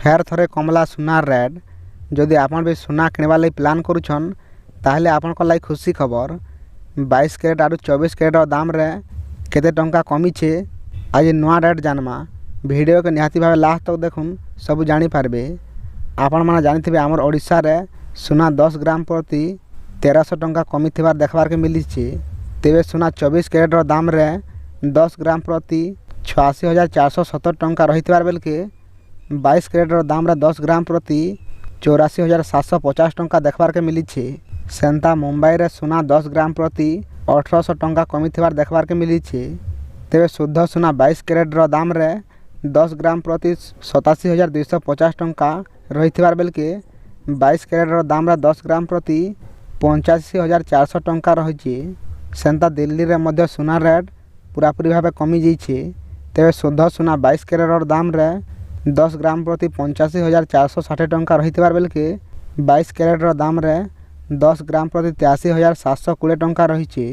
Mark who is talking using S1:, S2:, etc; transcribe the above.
S1: फेर थरे कमला सुनार रेट जदि आपन भी सुना किणवार लई प्लान करुछन ताहले आपन लाई खुशी खबर 22 कैरेट आरु 24 कैरेट दाम रे केते टंका कमीछे आज नुआ रेट जानमा। वीडियो के निहाती भावे लास्ट तक देखुन सब जानी पारबे। आपण माने जानिथिबे हमर ओडिसा रे सुना 10 ग्राम प्रति 1300 टंका कमी थिबार देखबार के मिली छे। तेबे सुना 24 कैरेट दाम रे 10 ग्राम प्रति 86,470 टंका रहितबार बेल के 22 कैरेट दाम रे 10 ग्राम प्रति 84,750 टंका देखबार के मिली छे। सेंता मुंबई रे सुना 10 ग्राम प्रति 1800 टंका कमी थिबार देखबार के मिली छे। तेबे शुद्ध सुना 22 कैरेट दाम रे 10 ग्राम प्रति 87,250 टंका रहितबार बेल के 22 कैरेट दाम रे 10 ग्राम प्रति 85,400 टंका रही। सेंता दिल्ली रे मध्य सुना रेट पूरापूरी भाव कमी जाइए। तेबे शुद्ध सुना 22 कैरेट दाम रे 10 ग्राम प्रति 85,460 टंका रहितबार बेल के 22 कैरेट दाम रे 10 ग्राम प्रति 83,720 टंका रही।